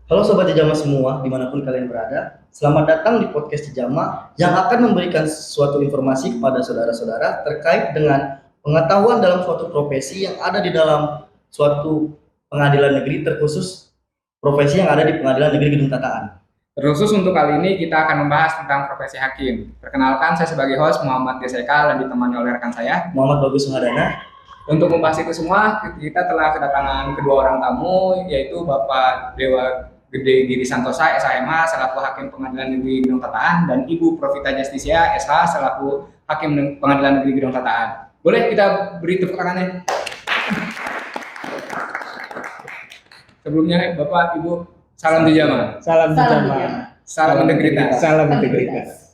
Halo Sobat Jejama semua, dimanapun kalian berada. Selamat datang di podcast Jejama yang akan memberikan suatu informasi kepada saudara-saudara terkait dengan pengetahuan dalam suatu profesi yang ada di dalam suatu pengadilan negeri, terkhusus profesi yang ada di Pengadilan Negeri Gedung Tataan. Terkhusus untuk kali ini kita akan membahas tentang profesi hakim. Perkenalkan, saya sebagai host Muhammad Gesekal dan ditemani oleh rekan saya Muhammad Bagus Suhadana. Untuk membahas itu semua, kita telah kedatangan kedua orang tamu, yaitu Bapak Dewa Gede Giri Santosa, SHMH, selaku Hakim Pengadilan Negeri Gedung Tataan, dan Ibu Profita Justisia, SH, selaku Hakim Pengadilan Negeri Gedung Tataan. Boleh kita beri tepuk tangannya? Sebelumnya, Bapak, Ibu, salam Jejama. Salam Jejama. Salam integritas. Salam integritas.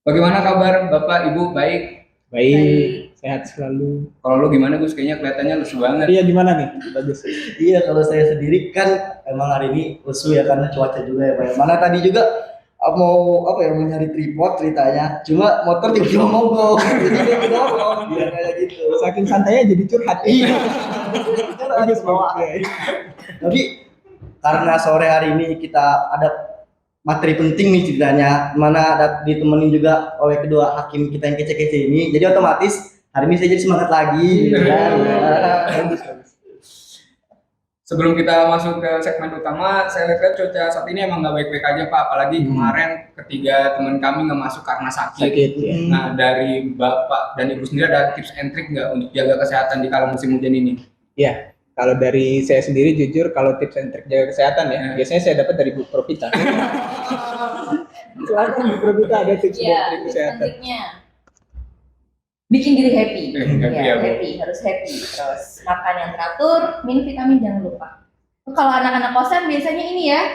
Bagaimana kabar Bapak, Ibu? Baik? Baik, sehat selalu. Kalau lu gimana Gus? Kayaknya kelihatannya lesu banget. Iya, gimana nih? Bagus. Iya, kalau saya sendiri kan emang hari ini lesu ya karena cuaca juga ya Pak. Mana tadi juga mau mau nyari tripod ceritanya, cuma motor tiba-tiba mogok, jadi dia ngedorong, dia kayak gitu. Saking santainya jadi curhat. Iya. Bagus Bawa. banget. Tapi karena sore hari ini kita ada materi penting nih ceritanya, mana ditemenin juga oleh kedua hakim kita yang kece-kece ini, jadi otomatis hari ini saya jadi semangat lagi. Sebelum kita masuk ke segmen utama, saya lihat cuaca saat ini emang nggak baik-baik aja Pak. Apalagi kemarin ketiga teman kami nggak masuk karena sakit. Ya. Nah, dari Bapak dan Ibu sendiri ada tips and trick nggak untuk jaga kesehatan di kala musim hujan ini? Iya, kalau dari saya sendiri jujur kalau tips and trik jaga kesehatan ya, biasanya saya dapat dari Bu Profita. Silakan Bu Profita ada tips dan trik kesehatan. Bikin diri happy, happy, harus happy. Terus makan yang teratur, minum vitamin jangan lupa. Kalau anak-anak kosan biasanya ini ya,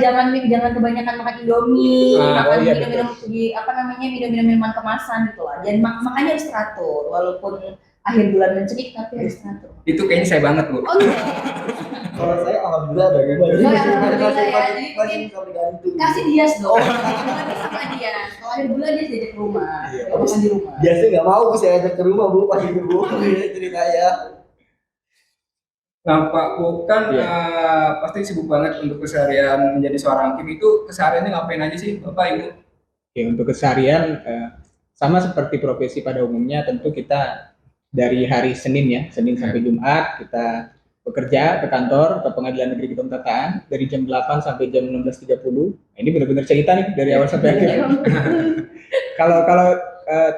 jangan kebanyakan makan Indomie, makan minum minuman kemasan gitu lah. Dan makannya harus teratur, walaupun akhir bulan mencekik tapi harus teratur. Itu kayaknya saya banget Bu. Oh iya. Kalau saya alhamdulillah ada juga. Kasih dias dong. Sama dia. Kalau akhir bulan dia diajak ke rumah. Makan di rumah. Biasanya nggak mau saya ajak ke rumah Bu, pasti Bu ceritanya. Nah Pak Bu kan pasti sibuk banget untuk keseharian menjadi seorang hakim. Itu kesehariannya ngapain aja sih Bapak Ibu? Oke, untuk keseharian sama seperti profesi pada umumnya, tentu kita dari hari Senin ya, Senin sampai Jumat kita bekerja ke kantor ke Pengadilan Negeri Gedung Tataan dari jam 8 sampai jam 16.30. Nah, ini benar-benar cerita nih dari awal sampai akhir. Kalau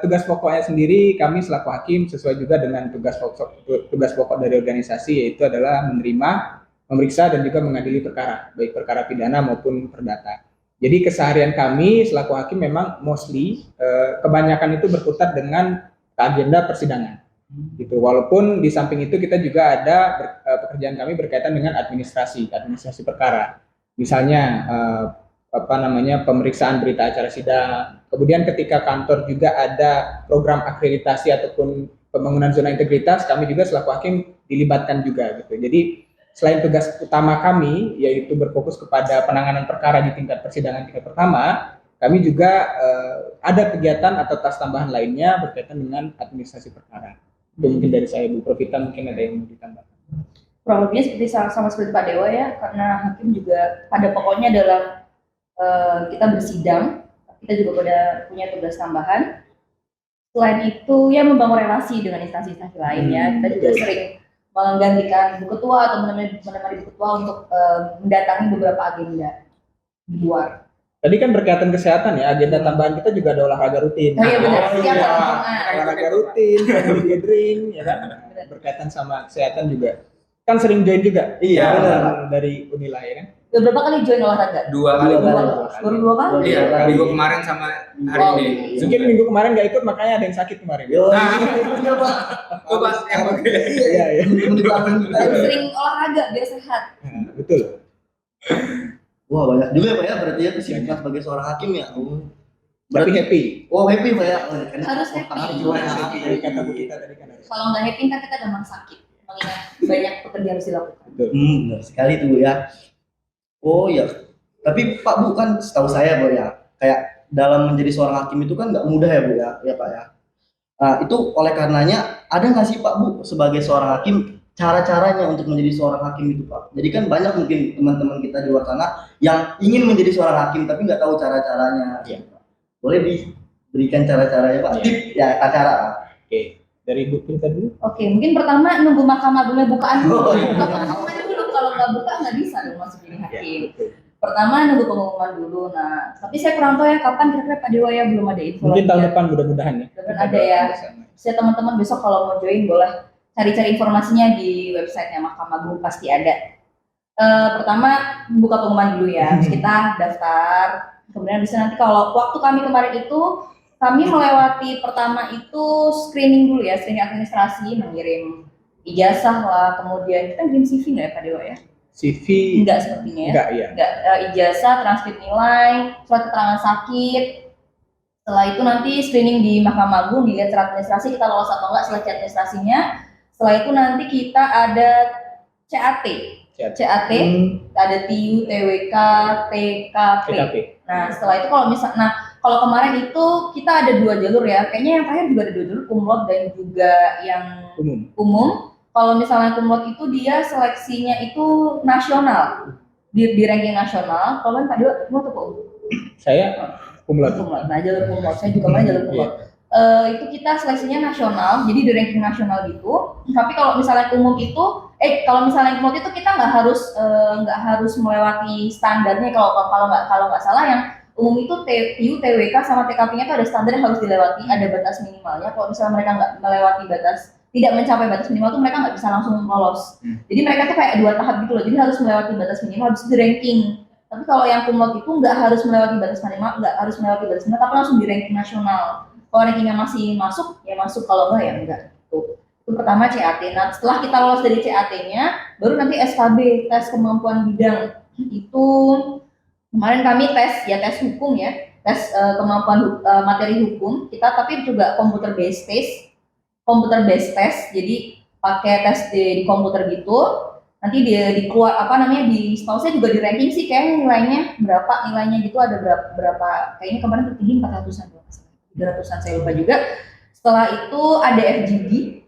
tugas pokoknya sendiri kami selaku hakim sesuai juga dengan tugas pokok dari organisasi, yaitu adalah menerima, memeriksa dan juga mengadili perkara, baik perkara pidana maupun perdata. Jadi keseharian kami selaku hakim memang mostly kebanyakan itu berkutat dengan agenda persidangan. Gitu. Walaupun di samping itu kita juga ada pekerjaan kami berkaitan dengan administrasi perkara. Misalnya pemeriksaan berita acara sidang. Kemudian ketika kantor juga ada program akreditasi ataupun pembangunan zona integritas, kami juga selaku hakim dilibatkan juga gitu. Jadi selain tugas utama kami yaitu berfokus kepada penanganan perkara di tingkat persidangan tingkat pertama, kami juga ada kegiatan atau tas tambahan lainnya berkaitan dengan administrasi perkara. Itu mungkin dari saya, Bu Profita mungkin ada yang mau ditambahkan. Kurang lebihnya seperti sama seperti Pak Dewa ya, karena hakim juga pada pokoknya dalam kita bersidang, kita juga punya tugas tambahan. Selain itu ya membangun relasi dengan instansi-instansi lainnya. Kita juga sering menggantikan Bu Ketua atau menemani Bu Ketua untuk mendatangi beberapa agenda di luar. Tadi kan berkaitan kesehatan ya, agenda tambahan kita juga ada olahraga rutin. Oh iya benar, olahraga rutin, family gathering, ya kan? Berkaitan sama kesehatan juga. Kan sering join juga. Iya, benar. Dari Unila ya kan? Berapa kali join olahraga? Dua kali. Baru 2 kali? Iya, minggu kemarin sama hari ini. Mungkin minggu kemarin nggak ikut, makanya ada yang sakit kemarin. Coba yang Iya. Sering olahraga biar sehat. Betul. Wah banyak juga ya Pak ya, berarti ya kesibukan sebagai seorang hakim ya. Berarti happy. Oh happy Pak ya. Harus happy. Kata Bu kita tadi kan harus. Kalau nggak happy kan kita gampang sakit. Mengingat banyak pekerjaan harus dilakukan. Benar sekali tuh Bu ya. Oh ya. Tapi Pak Bu kan setahu saya Bu ya, kayak dalam menjadi seorang hakim itu kan nggak mudah ya Bu ya Pak ya. Nah, itu oleh karenanya ada nggak sih Pak Bu sebagai seorang hakim cara-caranya untuk menjadi seorang hakim itu Pak. Jadi kan banyak mungkin teman-teman kita di luar sana yang ingin menjadi seorang hakim tapi nggak tahu cara-caranya. Iya. Boleh diberikan cara-caranya Pak? Iya. Tip ya cara Pak. Oke, dari Bu Pinta dulu. Oke, mungkin pertama nunggu Mahkamah Agungnya bukaan dulu. Oh, iya. Buka pengumuman dulu, kalau nggak buka nggak bisa dong masuk jadi hakim. betul. Pertama nunggu pengumuman dulu. Nah, tapi saya kurang tahu ya kapan kira-kira Pak Dewa ya, belum ada info. Mungkin lagi tahun ya. depan mudah-mudahan ya. Mudah-mudahan ada ya. Saya teman-teman besok kalau mau join boleh cari-cari informasinya di websitenya Mahkamah Agung, pasti ada. Pertama buka pengumuman dulu ya, terus kita daftar. Kemudian bisa nanti kalau waktu kami kemarin itu kami melewati pertama itu screening dulu ya, screening administrasi, mengirim ijazah lah, kemudian kita ngirim CV nggak ya Pak Dewa ya? CV Enggak sepertinya ya. enggak ya. Enggak, ijazah, transkrip nilai, surat keterangan sakit. Setelah itu nanti screening di Mahkamah Agung, dilihat secara administrasi kita lolos atau enggak seleksi administrasinya. Setelah itu nanti kita ada CAT. CAT, ada TIU, TWK, TKP. Nah, setelah itu kalau kemarin itu kita ada 2 jalur ya. Kayaknya yang terakhir juga ada 2 jalur, kumlot dan juga yang umum. Kalau misalnya kumlot itu dia seleksinya itu nasional. Di ranking nasional. Kalau Pak Dewa kumlot atau umum? Saya kumlot. Nah, jalur kumlot. Saya juga main jalur kumlot. Itu kita seleksinya nasional, jadi di ranking nasional gitu. Tapi kalau misalnya umum itu, kalau misalnya kumlot itu kita nggak harus melewati standarnya. Kalau nggak salah yang umum itu TIU, TWK sama TKP-nya itu ada standar yang harus dilewati, ada batas minimalnya. Kalau misalnya mereka nggak melewati tidak mencapai batas minimal tuh mereka nggak bisa langsung lolos. Jadi mereka tuh kayak 2 tahap gitu loh. Jadi harus melewati batas minimal, habis itu di ranking. Tapi kalau yang kumlot itu nggak harus melewati batas minimal, tapi langsung di ranking nasional. Kalau rankingnya masih masuk, ya masuk. Kalau enggak, ya enggak. Itu pertama CAT. Nah, setelah kita lolos dari CAT-nya, baru nanti SKB, tes kemampuan bidang. Itu kemarin kami tes hukum ya, tes kemampuan materi hukum kita, tapi juga computer based test. Jadi pakai tes di komputer gitu. Nanti setahu saya juga di ranking sih, kayak nilainya berapa gitu, ada berapa kayaknya kemarin tertinggi 400-an. 300-an saya lupa juga. Setelah itu ada FGD.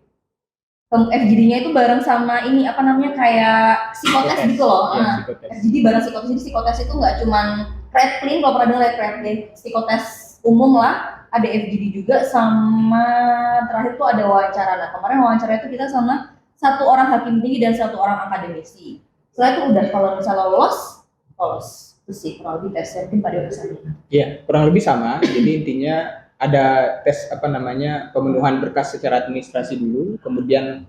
FGD-nya itu bareng sama kayak psikotes gitu loh. Ya, FGD bareng psikotes. Jadi psikotes itu nggak cuman red clean, kalau pernah dengar red clean, psikotes umum lah. Ada FGD juga, sama terakhir tuh ada wawancara. Nah, kemarin wawancara itu kita sama 1 orang hakim tinggi dan 1 orang akademisi. Setelah itu udah, kalau misalnya lolos. Itu sih kurang lebih tesnya, mungkin pada dasarnya. Iya, kurang lebih sama. Jadi intinya ada tes pemenuhan berkas secara administrasi dulu, kemudian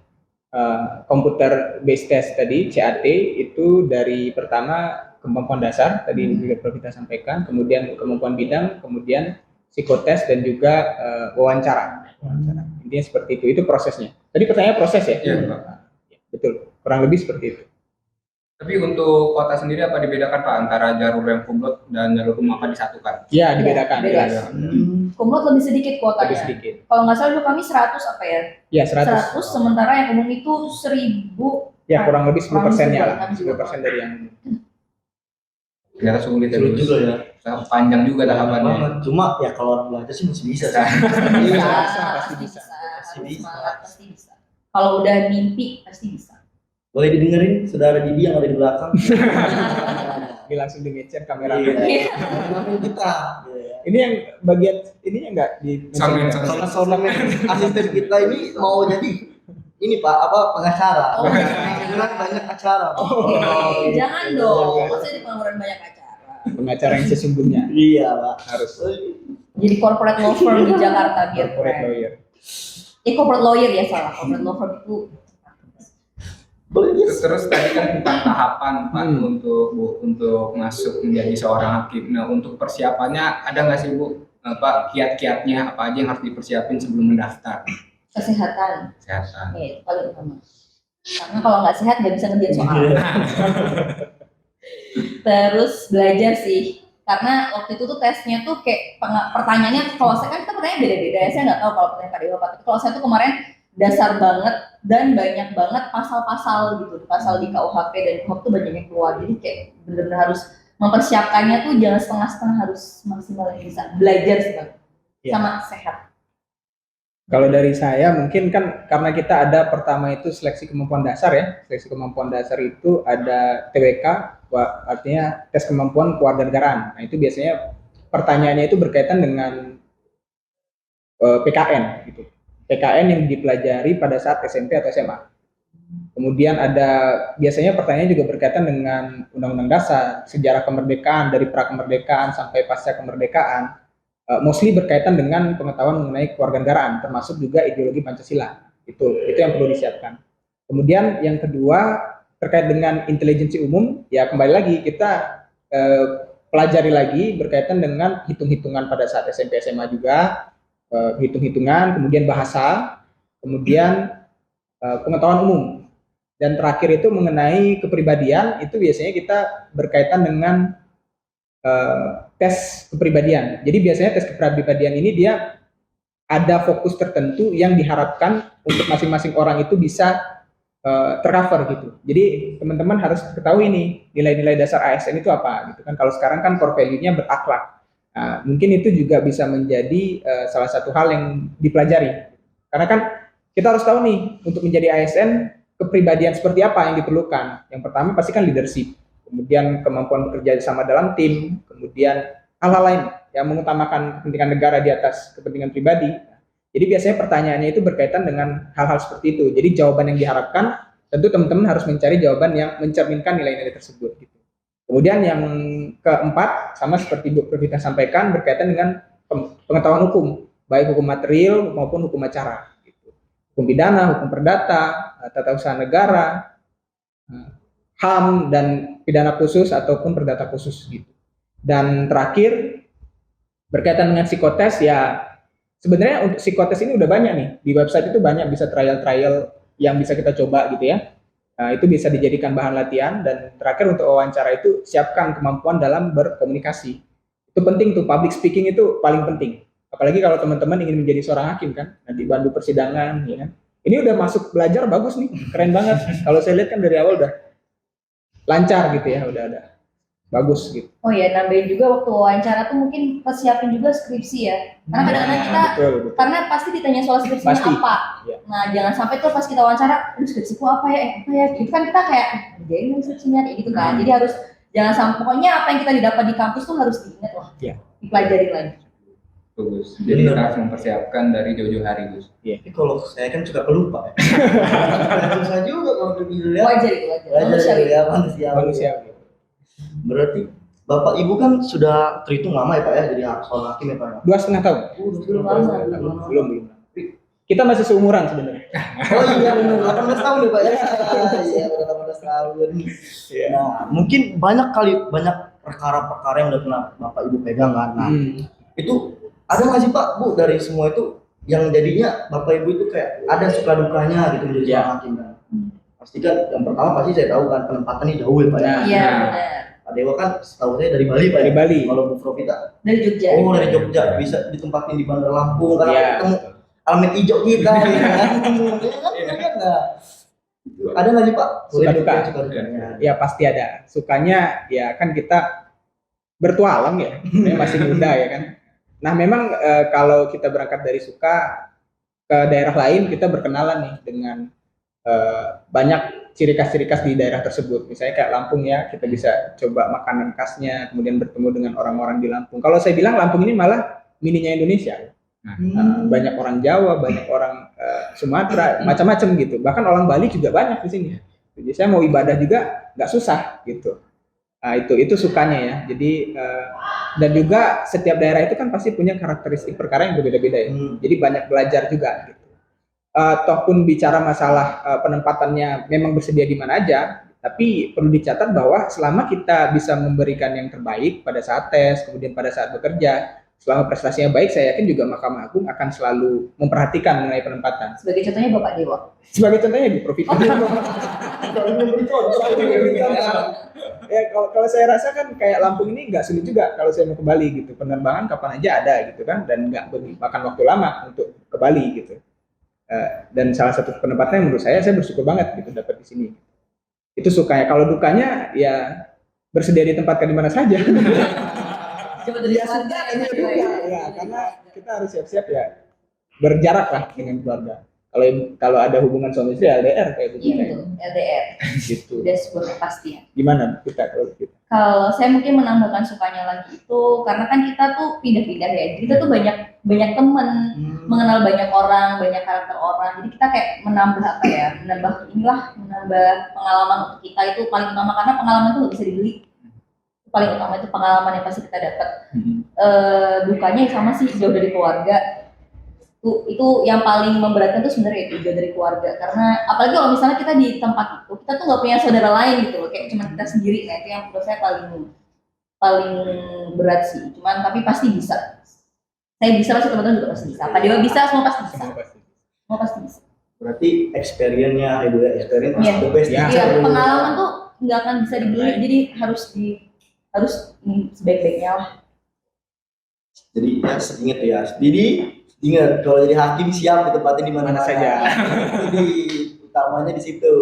komputer based test tadi CAT itu dari pertama kemampuan dasar tadi juga Prof kita sampaikan, kemudian kemampuan bidang, kemudian psikotes dan juga wawancara. Intinya seperti itu. Itu prosesnya. Tadi pertanyaan proses ya? Iya, Pak. Betul. Kurang lebih seperti itu. Tapi untuk kota sendiri apa dibedakan Pak antara jalur yang kumlot dan jalur umum, apa disatukan? Ya, dibedakan. Beda. Jelas. Kumlot lebih sedikit kuotanya. Lebih sedikit. Kalau nggak salah dulu kami 100 apa ya? Ya, 100. 100, sementara yang umum itu 1000. Ya, kurang lebih 10%-nya lah. Kurang lebih 10% dari yang Ternyata sulit Sulit juga ya. Panjang juga tahapannya. Banget. Cuma ya kalau orang belajar sih masih bisa. Pasti bisa. Pasti bisa. Kalau udah mimpi pasti bisa. Boleh didengerin saudara Didi yang ada di belakang. Ini langsung di capture kamera. Iya. Kita. Ini yang bagian ininya enggak di Soundman. Soundman asisten kita ini mau jadi ini Pak, pengacara. Oh, Beneran banyak acara. Oke, jangan dong. Masa di pengangguran banyak acara. pengacara yang sesungguhnya. Iya Pak. Harus Jadi corporate law firm di Jakarta biar corporate keren. lawyer. Corporate lawyer ya salah. Corporate law firm itu Boleh Terus tadi kan tentang tahapan Pak untuk masuk menjadi seorang hakim. Nah, untuk persiapannya ada nggak sih Bu, Pak, kiat-kiatnya apa aja yang harus dipersiapin sebelum mendaftar? kesehatan. Kesehatan. Itu paling utama. Karena kalau nggak sehat nggak bisa ngerjain soal. Terus belajar sih. Karena waktu itu tuh tesnya tuh kayak pertanyaannya, kalau saya kan kita pertanyaan beda-beda ya. Saya nggak tahu kalau pertanyaan Kak Dewa apa. Kalau saya tuh kemarin dasar banget dan banyak banget pasal-pasal gitu. Pasal di KUHP dan KUHP tuh banyak yang keluar. Jadi kayak benar-benar harus mempersiapkannya tuh jangan setengah-setengah, harus maksimal yang bisa. Belajar sih Bang. Iya. Sama sehat. Kalau dari saya mungkin kan karena kita ada pertama itu seleksi kemampuan dasar ya. Seleksi kemampuan dasar itu ada TWK, artinya tes kemampuan kewarganegaraan. Nah, itu biasanya pertanyaannya itu berkaitan dengan PKN gitu. PKN yang dipelajari pada saat SMP atau SMA. Kemudian ada biasanya pertanyaan juga berkaitan dengan Undang-Undang Dasar, sejarah kemerdekaan dari pra-kemerdekaan sampai pasca kemerdekaan. Mostly berkaitan dengan pengetahuan mengenai kewarganegaraan, termasuk juga ideologi Pancasila. Itu yang perlu disiapkan. Kemudian yang kedua terkait dengan intelijensi umum, ya kembali lagi kita pelajari lagi berkaitan dengan hitung-hitungan pada saat SMP SMA juga, hitung-hitungan, kemudian bahasa, kemudian pengetahuan umum. Dan terakhir itu mengenai kepribadian, itu biasanya kita berkaitan dengan tes kepribadian. Jadi biasanya tes kepribadian ini dia ada fokus tertentu yang diharapkan untuk masing-masing orang itu bisa tercover gitu. Jadi teman-teman harus ketahui nih nilai-nilai dasar ASN itu apa gitu kan. Kalau sekarang kan core value-nya berakhlak. Nah, mungkin itu juga bisa menjadi salah satu hal yang dipelajari. Karena kan kita harus tahu nih untuk menjadi ASN kepribadian seperti apa yang diperlukan. Yang pertama pasti kan leadership. Kemudian kemampuan bekerja sama dalam tim, kemudian hal-hal lain yang mengutamakan kepentingan negara di atas kepentingan pribadi. Jadi biasanya pertanyaannya itu berkaitan dengan hal-hal seperti itu. Jadi jawaban yang diharapkan tentu teman-teman harus mencari jawaban yang mencerminkan nilai-nilai tersebut. Gitu. Kemudian yang keempat, sama seperti Bu Profita sampaikan, berkaitan dengan pengetahuan hukum, baik hukum material maupun hukum acara. Gitu. Hukum pidana, hukum perdata, tata usaha negara, HAM dan pidana khusus ataupun perdata khusus gitu. Dan terakhir berkaitan dengan psikotes ya sebenarnya untuk psikotes ini udah banyak nih di website itu banyak bisa trial yang bisa kita coba gitu ya. Nah, itu bisa dijadikan bahan latihan dan terakhir untuk wawancara itu siapkan kemampuan dalam berkomunikasi. Itu penting tuh public speaking itu paling penting. Apalagi kalau teman-teman ingin menjadi seorang hakim kan nanti bantu persidangan ya kan. Ini udah masuk belajar bagus nih keren banget. Kalau saya lihat kan dari awal udah lancar gitu ya, udah ada bagus gitu. Oh ya, nambahin juga waktu wawancara tuh mungkin persiapin juga skripsi ya. Karena kadang-kadang kita, betul. karena pasti ditanya soal skripsinya Pasti. apa. Ya. Nah, jangan sampai tuh pas kita wawancara, skripsiku apa ya, apa ya. Itu kan kita kayak, jadi skripsinya kayak gitu kan. Jadi harus, jangan sampai, pokoknya apa yang kita didapat di kampus tuh harus diingat lah. Ya. Dipelajari lagi. Bagus. Jadi kita harus mempersiapkan dari jauh-jauh hari, Gus. Iya. Tapi kalau saya kan suka pelupa ya. Susah juga kalau dilihat. Wajar itu, wajar. Manusia. Berarti Bapak Ibu kan sudah terhitung lama ya Pak ya jadi seorang hakim ya Pak ya? 2,5 tahun. Belum lama. Belum. Kita masih seumuran sebenarnya. Oh iya benar 18 tahun ya Pak ya? Iya 18 tahun. Nah mungkin banyak perkara-perkara yang udah pernah Bapak Ibu pegang kan. Nah itu ada nggak sih Pak Bu dari semua itu yang jadinya Bapak Ibu itu kayak ada suka dukanya gitu menjadi seorang hakim kan? Pasti kan yang pertama pasti saya tahu kan penempatannya jauh ya Pak ya. Iya benar. Pak Dewa kan setahu saya dari Bali Pak. Dari Bali. Kalau Bu Profita Dari Jogja. oh dari Jogja bisa ditempatin di Bandar Lampung karena Iya. ketemu almet hijau kita ya kan. Iya kan enggak? Ada nggak sih Pak? Suka duka. Suka dukanya. Ya pasti ada. Sukanya ya kan kita bertualang ya. Masih muda ya kan. Nah memang kalau kita berangkat dari suka ke daerah lain kita berkenalan nih dengan banyak ciri khas-ciri khas di daerah tersebut. Misalnya kayak Lampung ya, kita bisa coba makanan khasnya, kemudian bertemu dengan orang-orang di Lampung. Kalau saya bilang Lampung ini malah mininya Indonesia. Banyak orang Jawa, banyak orang Sumatera, macam-macam gitu. Bahkan orang Bali juga banyak di sini. Jadi saya mau ibadah juga nggak susah gitu. Nah, itu sukanya ya. Jadi dan juga setiap daerah itu kan pasti punya karakteristik perkara yang berbeda-beda ya. Jadi banyak belajar juga gitu. Toh pun bicara masalah penempatannya memang bersedia di mana aja, tapi perlu dicatat bahwa selama kita bisa memberikan yang terbaik pada saat tes, kemudian pada saat bekerja, selama prestasinya baik, saya yakin juga Mahkamah Agung akan selalu memperhatikan mengenai penempatan. Sebagai contohnya Bapak Dewa. Sebagai contohnya Bu Profita. Ya kalau saya rasa kan kayak Lampung ini nggak sulit juga kalau saya mau ke Bali gitu, penerbangan kapan aja ada gitu kan, dan nggak makan waktu lama untuk ke Bali gitu. Dan salah satu penempatnya menurut saya bersyukur banget gitu dapat di sini. Itu sukanya. Kalau dukanya ya bersedia ditempatkan di mana saja. Coba dari Ya, karena kita harus siap-siap ya. berjarak lah dengan keluarga. Kalau ada hubungan suami istri LDR kayak Iya begini betul, LDR. gitu. Udah sebuah kepastian. Gimana kalau kita? Kalau saya mungkin menambahkan sukanya lagi itu karena kan kita tuh pindah-pindah ya. Kita tuh banyak teman, mengenal banyak orang, banyak karakter orang. Jadi kita kayak menambah apa ya? Menambah pengalaman untuk kita itu paling utama karena pengalaman tuh nggak bisa dibeli. Paling utama itu pengalaman yang pasti kita dapat. Dukanya sama sih jauh dari keluarga. Itu yang paling memberatkan tuh sebenarnya itu jauh dari keluarga karena apalagi kalau misalnya kita di tempat itu kita tuh nggak punya saudara lain gitu loh kayak cuma kita sendiri. Nah itu yang menurut saya paling berat sih, cuman tapi pasti bisa. Saya bisa, pasti teman-teman juga pasti bisa. Pak Dewa bisa, semua pasti bisa. Semua pasti bisa. Berarti experience-nya Ibu ya, experience Iya. the best Iya, teacher. Pengalaman tuh nggak akan bisa dibeli, jadi harus sebaik-baiknya lah. Jadi ya ingat ya. Jadi ingat kalau jadi hakim siap ditempatin di mana saja. Jadi utamanya di situ.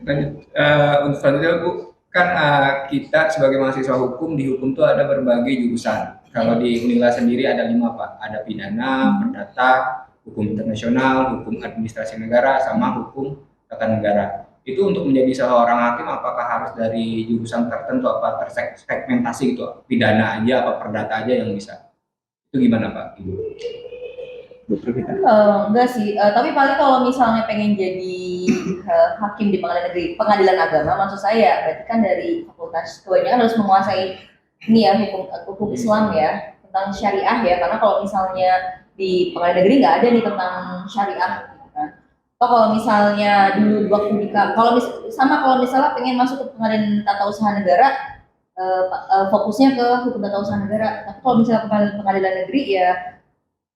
Lanjut, untuk selanjutnya Bu, kan kita sebagai mahasiswa hukum di hukum tuh ada berbagai jurusan. Kalau di Unila sendiri ada 5 Pak, ada pidana, perdata, hukum internasional, hukum administrasi negara, sama hukum tata negara. Itu untuk menjadi seorang hakim apakah harus dari jurusan tertentu, apa tersegmentasi gitu, pidana aja, apa perdata aja yang bisa? Itu gimana Pak? Ibu? Enggak sih, tapi paling kalau misalnya pengen jadi hakim di pengadilan agama, maksud saya berarti kan dari fakultas kebanyakan harus menguasai ini ya hukum Islam ya tentang syariah ya, karena kalau misalnya di pengadilan negeri nggak ada nih tentang syariah. Gitu kan. Atau kalau misalnya dulu waktu kalau misalnya pengen masuk ke pengadilan tata usaha negara, fokusnya ke hukum tata usaha negara. Tapi kalau misalnya pengadilan negeri ya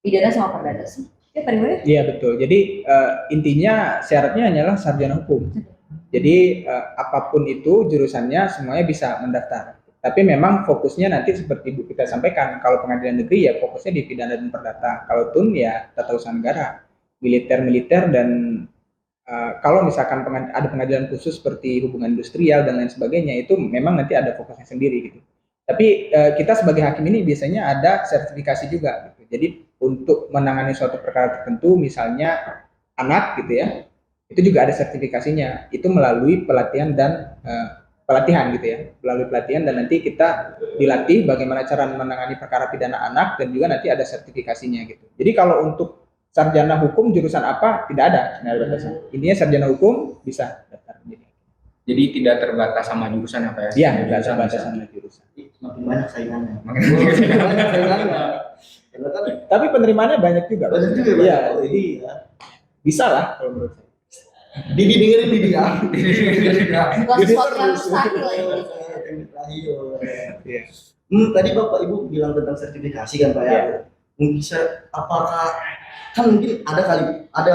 pidana sama perdata sih. Ya Pak Dewa? Iya betul. Jadi intinya syaratnya hanyalah sarjana hukum. Jadi apapun itu jurusannya semuanya bisa mendaftar. Tapi memang fokusnya nanti seperti Bu kita sampaikan, kalau pengadilan negeri ya fokusnya di pidana dan perdata. Kalau TUN ya tata usaha negara, militer dan kalau misalkan ada pengadilan khusus seperti hubungan industrial dan lain sebagainya itu memang nanti ada fokusnya sendiri gitu. Tapi kita sebagai hakim ini biasanya ada sertifikasi juga gitu. Jadi untuk menangani suatu perkara tertentu misalnya anak gitu ya, itu juga ada sertifikasinya. Itu melalui pelatihan dan pelatihan gitu ya. Melalui pelatihan dan nanti kita dilatih bagaimana cara menangani perkara pidana anak dan juga nanti ada sertifikasinya gitu. Jadi kalau untuk sarjana hukum jurusan apa tidak ada batasan. Intinya sarjana hukum bisa daftar. Jadi tidak terbatas sama jurusan apa ya? Iya, tidak terbatas sama jurusan. Makin banyak saingannya. Makin banyak saingannya. Tapi penerimaannya banyak juga. Banyak juga. Iya, jadi bisa lah kalau menurut saya. Didi dengerin Didi ya. Bukan sesuatu yang mustahil Iya. Tadi Bapak Ibu bilang tentang sertifikasi kan Pak ya. Iya. Mungkin apakah kan mungkin ada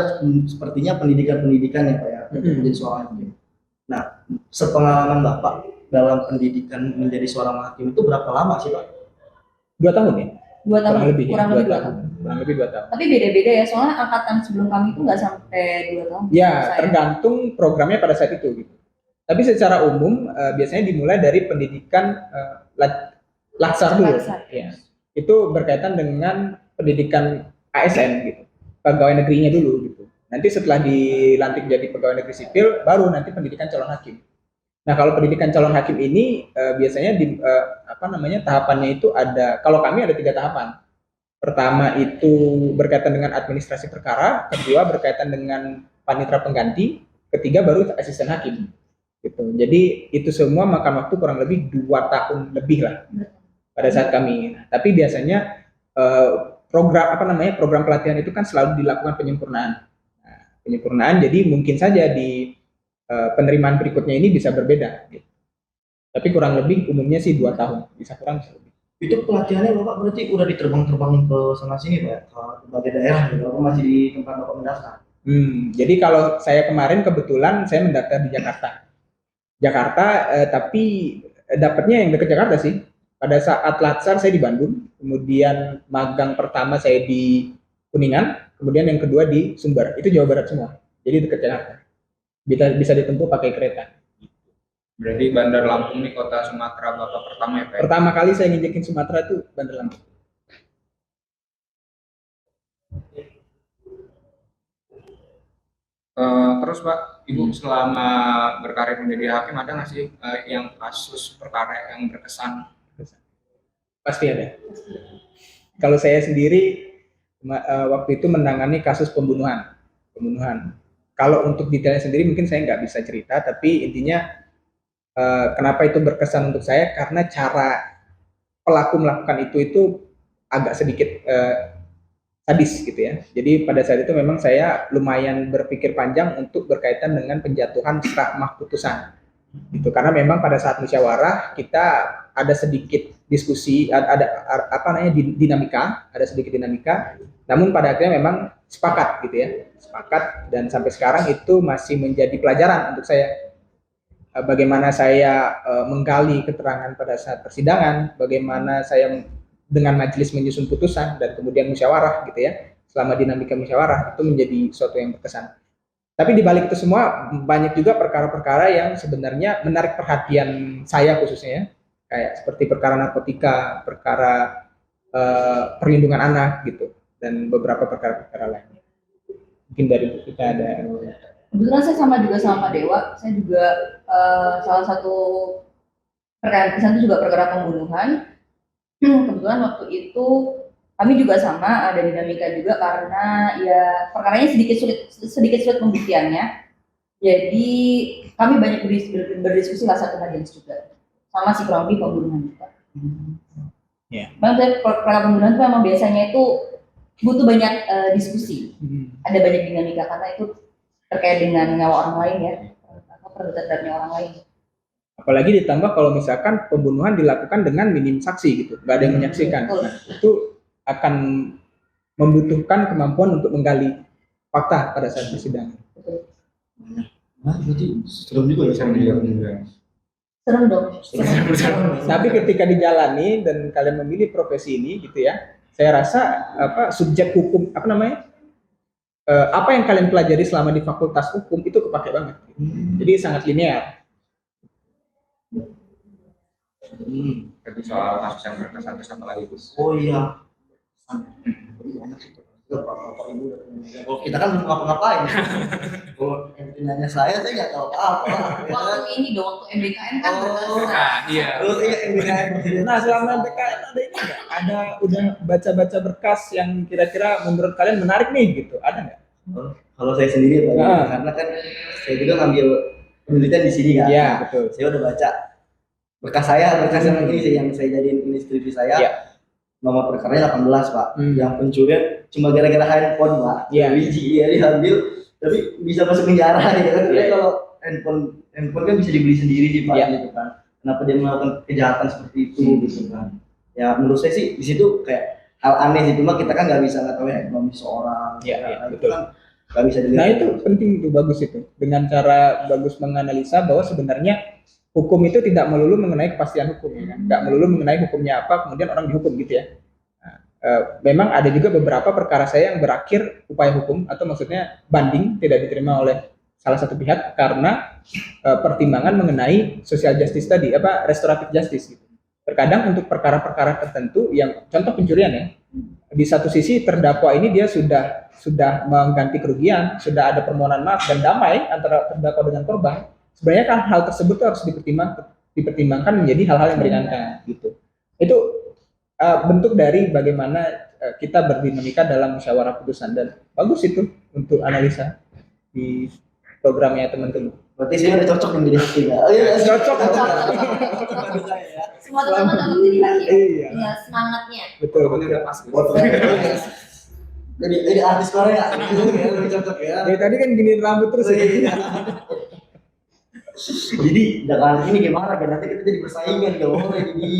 sepertinya pendidikan ya Pak ya untuk menjadi seorang hakim. Nah, sepengalaman Bapak dalam pendidikan menjadi seorang hakim itu berapa lama sih Pak? 2 tahun ya? 2 tahun, kurang lebih 2 tahun. Kurang lebih 2 tahun. Tapi beda-beda ya, soalnya angkatan sebelum kami itu nggak sampai 2 tahun. Ya, tergantung programnya pada saat itu gitu. Tapi secara umum biasanya dimulai dari pendidikan latsar dulu. Ya. Itu berkaitan dengan pendidikan ASN gitu. Pegawai negerinya dulu gitu. Nanti setelah dilantik jadi pegawai negeri sipil, baru nanti pendidikan calon hakim. Nah, kalau pendidikan calon hakim ini biasanya tahapannya itu ada. Kalau kami ada 3 tahapan. Pertama itu berkaitan dengan administrasi perkara, kedua berkaitan dengan panitera pengganti, ketiga baru asisten hakim. Gitu. Jadi itu semua makan waktu kurang lebih 2 tahun lebih lah pada saat kami. Tapi biasanya program pelatihan itu kan selalu dilakukan penyempurnaan. Penyempurnaan, jadi mungkin saja di penerimaan berikutnya ini bisa berbeda. Gitu. Tapi kurang lebih umumnya sih 2 tahun, bisa kurang bisa lebih. Itu pelatihannya Bapak berarti udah diterbang-terbangin ke sana sini Pak, ke berbagai daerah gitu, atau masih di tempat Bapak mendaftar? Jadi kalau saya kemarin kebetulan saya mendaftar di Jakarta, tapi dapatnya yang dekat Jakarta sih. Pada saat latsar saya di Bandung, kemudian magang pertama saya di Kuningan, kemudian yang kedua di Sumber. Itu Jawa Barat semua. Jadi dekat Jakarta. Bisa ditempuh pakai kereta. Berarti Bandar Lampung ini kota Sumatera Bapak pertama ya Pak? Pertama kali saya nginjekin Sumatera itu Bandar Lampung. Terus Pak, Ibu selama berkarir menjadi hakim ada nggak sih yang kasus perkara yang berkesan? Pasti ada. Kalau saya sendiri waktu itu menangani kasus pembunuhan. Kalau untuk detailnya sendiri mungkin saya nggak bisa cerita, tapi intinya kenapa itu berkesan untuk saya karena cara pelaku melakukan itu agak sedikit sadis gitu ya. Jadi pada saat itu memang saya lumayan berpikir panjang untuk berkaitan dengan penjatuhan setelah putusan. Gitu. Karena memang pada saat musyawarah kita ada sedikit diskusi, ada apa namanya dinamika, ada sedikit dinamika. Namun pada akhirnya memang sepakat gitu ya, sepakat dan sampai sekarang itu masih menjadi pelajaran untuk saya. Bagaimana saya menggali keterangan pada saat persidangan, bagaimana saya dengan majelis menyusun putusan dan kemudian musyawarah gitu ya. Selama dinamika musyawarah itu menjadi suatu yang berkesan. Tapi di balik itu semua banyak juga perkara-perkara yang sebenarnya menarik perhatian saya khususnya ya. Kayak seperti perkara narkotika, perkara perlindungan anak gitu dan beberapa perkara-perkara lainnya. Mungkin dari kita ada. Kebetulan saya juga sama Pak Dewa, saya juga salah satu perkara berkesan itu juga perkara pembunuhan. Kebetulan waktu itu kami juga sama ada dinamika juga karena ya perkaranya sedikit sulit pembuktiannya. Jadi kami banyak berdiskusi lah satu majelis juga. Sama sih kurang lebih pembunuhan juga. Memang perkara pembunuhan itu memang biasanya itu butuh banyak diskusi. Ada banyak dinamika karena itu terkait dengan nyawa orang lain ya, atau terhadap nyawa orang lain. Apalagi ditambah kalau misalkan pembunuhan dilakukan dengan minim saksi gitu, nggak ada yang menyaksikan. Nah, itu akan membutuhkan kemampuan untuk menggali fakta pada saat persidangan. Nah, berarti serem juga ya sama dia. Serem dong. Tapi ketika dijalani dan kalian memilih profesi ini gitu ya, saya rasa subjek hukum apa yang kalian pelajari selama di fakultas hukum itu kepake banget. Jadi sangat linear. Tapi soal kasus yang berkesan itu apa lagi Gus? Oh iya. Kalau kita kan belum ngapa-ngapain. Kalau nanya saya nggak tahu apa. Waktu ini dong, waktu MBKN kan Nah, iya. Iya MBKN. Nah, selama MBKN ada ini nggak? Ada udah baca-baca berkas yang kira-kira menurut kalian menarik nih gitu? Ada nggak? Kalau saya sendiri Pak, karena kan saya juga ngambil penelitian di sini kan. Iya, betul. Saya udah baca berkas yang ini yang saya jadiin ini skripsi saya. Ya. Nomor perkaranya 18 Pak. Yang pencurian cuma gara-gara handphone Pak. Iya. Biji ya diambil tapi bisa masuk penjara gitu kan. Iya. Kalau handphone kan bisa dibeli sendiri sih Pak gitu kan. Kenapa dia melakukan kejahatan seperti itu gitu kan. Ya menurut saya sih di situ kayak hal aneh sih, cuma kita kan nggak bisa tahu ya ekonomi seorang. Iya, betul. Kan nggak bisa dilihat. Nah itu penting itu, bagus itu. Dengan cara bagus menganalisa bahwa sebenarnya hukum itu tidak melulu mengenai kepastian hukum, ya kan? Nggak melulu mengenai hukumnya apa, kemudian orang dihukum gitu ya. Nah, memang ada juga beberapa perkara saya yang berakhir upaya hukum atau maksudnya banding tidak diterima oleh salah satu pihak karena pertimbangan mengenai social justice tadi, restoratif justice gitu. Terkadang untuk perkara-perkara tertentu yang contoh pencurian ya, di satu sisi terdakwa ini dia sudah mengganti kerugian, sudah ada permohonan maaf dan damai antara terdakwa dengan korban. Sebenarnya kan hal tersebut harus dipertimbangkan menjadi hal-hal yang meringankan gitu. Itu bentuk dari bagaimana kita berdinamika dalam musyawarah putusan dan bagus itu untuk analisa di programnya teman-teman. Berarti saya udah cocok menjadi hakim ya. Oh iya, Cocok. Semua teman-teman cocok jadi hakim. Iya. Ya semangatnya. Betul. Udah pas. Jadi artis Korea lebih cocok ya. Dari tadi kan gini rambut terus ya. Jadi jangan ini gimana kan nanti kita jadi persaingan gak boleh jadi.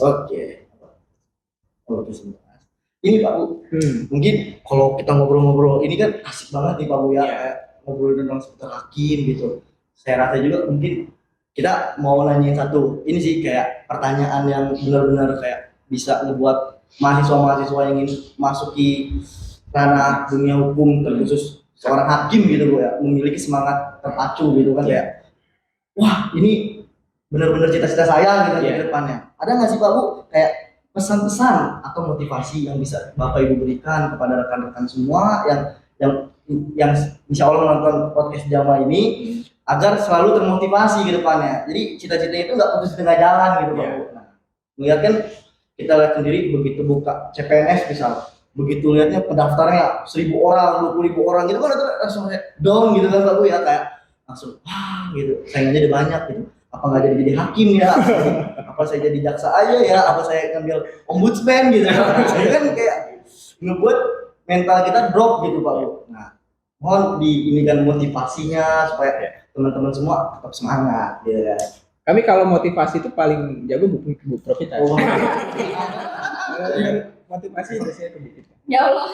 Oke. Oke sebentar. Ini Pak Bu, mungkin kalau kita ngobrol-ngobrol ini kan asik banget nih Pak Bu ya, ngobrol tentang seputar hakim gitu. Saya rasa juga mungkin kita mau nanyain satu, ini sih kayak pertanyaan yang benar-benar kayak bisa ngebuat mahasiswa-mahasiswa yang ingin masuki ranah dunia hukum terkhusus seorang hakim gitu Bu ya, memiliki semangat terpacu gitu kan ya. Wah ini benar-benar cita-cita saya gitu ke depannya. Ada nggak sih Pak Bu kayak pesan-pesan atau motivasi yang bisa Bapak Ibu berikan kepada rekan-rekan semua yang yang insya Allah menonton podcast Jama ini agar selalu termotivasi ke depannya. Jadi cita-cita itu nggak putus di tengah jalan gitu Pak. Nah, melihat kan kita lihat sendiri begitu buka CPNS misal, begitu lihatnya pendaftarnya 1.000 orang, 20.000 orang gitu kan, itu langsung down gitu kan Pak Bu ya, kayak langsung wah gitu, saingannya udah banyak gitu. Apa nggak jadi hakim ya? Apa saya jadi jaksa aja ya? Apa saya ngambil ombudsman gitu? Saya kan kayak ngebuat mental kita drop gitu Pak Bu. Nah, mohon diinikan motivasinya supaya teman-teman semua tetap semangat ya. Kami kalau motivasi itu paling jago Bu Profita. Oh. Motivasi biasanya ke Bu Profita. Ya Allah.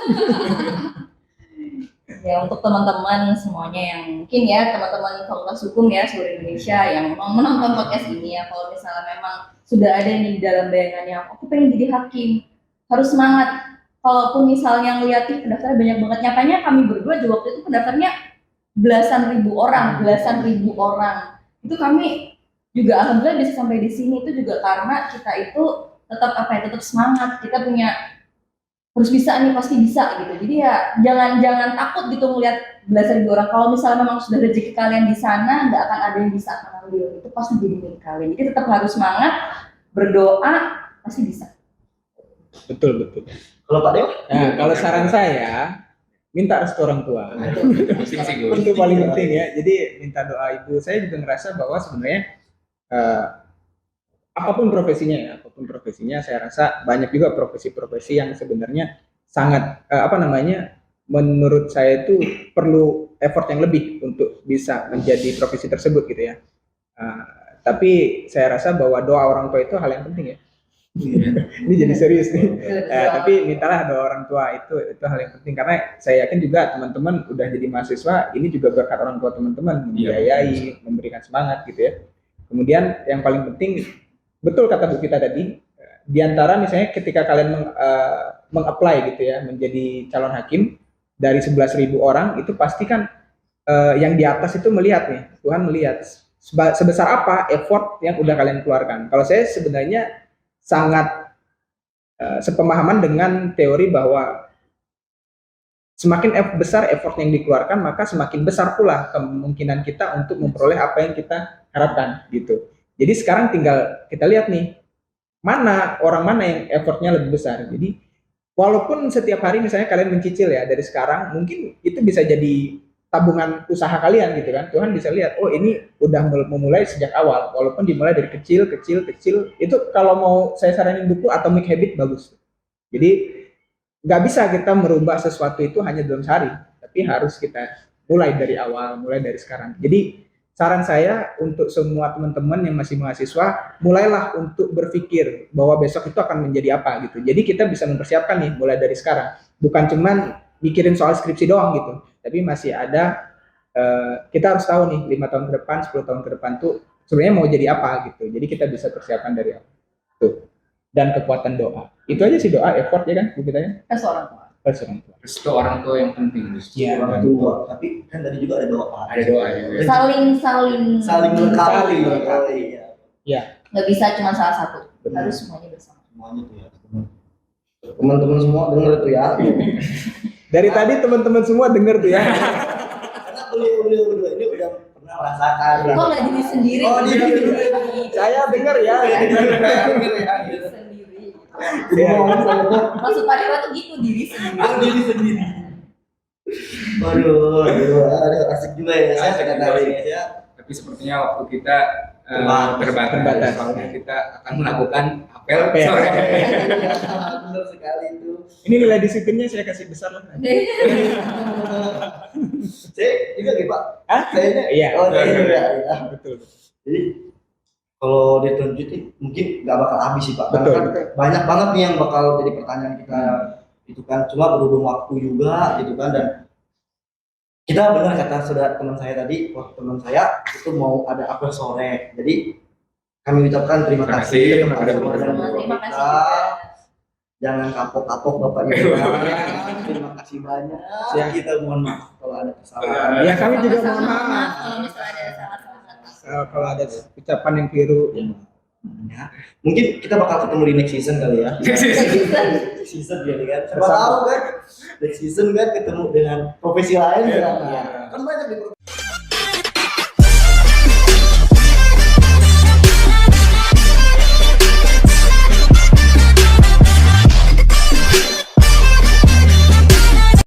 Ya untuk teman-teman semuanya yang mungkin ya teman-teman Fakultas Hukum ya seluruh Indonesia yang mau menonton podcast ini ya, kalau misalnya memang sudah ada nih di dalam bayangannya aku pengen jadi hakim, harus semangat. Kalaupun misalnya ngeliat nih pendaftarnya banyak banget, nyatanya kami berdua juga waktu itu pendaftarnya belasan ribu orang. Itu kami juga alhamdulillah bisa sampai di sini itu juga karena kita itu tetap semangat, kita punya harus bisa nih, pasti bisa gitu. Jadi ya jangan takut gitu melihat belasan ribu orang. Kalau misalnya memang sudah rezeki kalian di sana, nggak akan ada yang bisa mengambil, itu pasti jadi milik kalian. Jadi tetap harus semangat, berdoa, pasti bisa. Betul. Kalau Pak Dewa? Nah, kalau saran saya minta restu orang tua. Itu paling penting ya. Jadi minta doa ibu. Saya juga ngerasa bahwa sebenarnya apapun profesinya, saya rasa banyak juga profesi-profesi yang sebenarnya sangat menurut saya itu perlu effort yang lebih untuk bisa menjadi profesi tersebut gitu ya. Tapi saya rasa bahwa doa orang tua itu hal yang penting ya. Ini jadi serius nih. Tapi mintalah doa orang tua itu hal yang penting, karena saya yakin juga teman-teman udah jadi mahasiswa ini juga berkat orang tua teman-teman, membiayai, memberikan semangat gitu ya. Kemudian yang paling penting, betul kata Bu kita tadi, diantara misalnya ketika kalian meng-apply gitu ya menjadi calon hakim dari 11.000 orang, itu pasti kan yang di atas itu melihat nih, Tuhan melihat sebesar apa effort yang udah kalian keluarkan. Kalau saya sebenarnya sangat sepemahaman dengan teori bahwa semakin besar effort yang dikeluarkan, maka semakin besar pula kemungkinan kita untuk memperoleh apa yang kita harapkan gitu. Jadi sekarang tinggal kita lihat nih, orang mana yang effortnya lebih besar. Jadi walaupun setiap hari misalnya kalian mencicil ya dari sekarang, mungkin itu bisa jadi tabungan usaha kalian gitu kan. Tuhan bisa lihat, oh ini udah memulai sejak awal, walaupun dimulai dari kecil. Itu kalau mau saya saranin buku Atomic Habit bagus. Jadi nggak bisa kita merubah sesuatu itu hanya dalam sehari, tapi harus kita mulai dari awal, mulai dari sekarang. Jadi saran saya untuk semua teman-teman yang masih mahasiswa, mulailah untuk berpikir bahwa besok itu akan menjadi apa gitu. Jadi kita bisa mempersiapkan nih mulai dari sekarang, bukan cuman mikirin soal skripsi doang gitu, tapi masih ada kita harus tahu nih 5 tahun ke depan, 10 tahun ke depan tuh sebenarnya mau jadi apa gitu. Jadi kita bisa persiapkan dari awal tuh. Dan kekuatan doa, itu aja sih, doa, effort ya kan kita ya. Restu orang tua yang penting. Iya, Orang tua. Tapi kan tadi juga ada doa. Ada doa juga. Saling melengkapi. Ya. Nggak bisa cuma salah satu, Benar. harus semuanya bersama. Semuanya tuh ya. Teman-teman semua denger tuh ya. Dari tadi teman-teman semua denger tuh ya. Karena beliau berdua ini udah pernah merasakan. Kok nggak diri sendiri? Oh, diri sendiri. Saya denger ya. Maksud Pak Dewa tuh gitu, diri sendiri. Diri sendiri. Waduh, asik juga ya. Saya Asik pengen juga tahu sih. ini ya. Tapi sepertinya waktu kita Terbatas. Soalnya kita akan melakukan apel Apel. sore. Benar sekali itu. Ini nilai disiplinnya saya kasih besar lah. Saya juga nih Pak. Hah? Saya Iya. Oh, saya juga. Ya. Betul. Jadi kalau ditunjukin mungkin nggak bakal habis sih Pak. Karena Betul. kan banyak banget nih yang bakal jadi pertanyaan kita. Itu kan cuma berhubung waktu juga gitu kan, dan kita benar kata saudara teman saya tadi, teman saya itu mau ada apel sore. Jadi kami ucapkan terima Terima kasih kasih kepada kepada semua dan teman-teman. guru Terima kasih kita. juga. Jangan kapok-kapok Bapak Ibu. Terima kasih banyak. Ya. Kita mohon maaf kalau ada kesalahan. Ya kami juga Sama-sama, mohon maaf kalau misalnya ada salah-salah kata. kalau ada ucapan yang keliru. Ya. Mungkin kita bakal ketemu di next season kali ya. Next season ya kan. Siapa tahu kan next season kan ketemu dengan profesi lain ya. Iya. Kan banyak di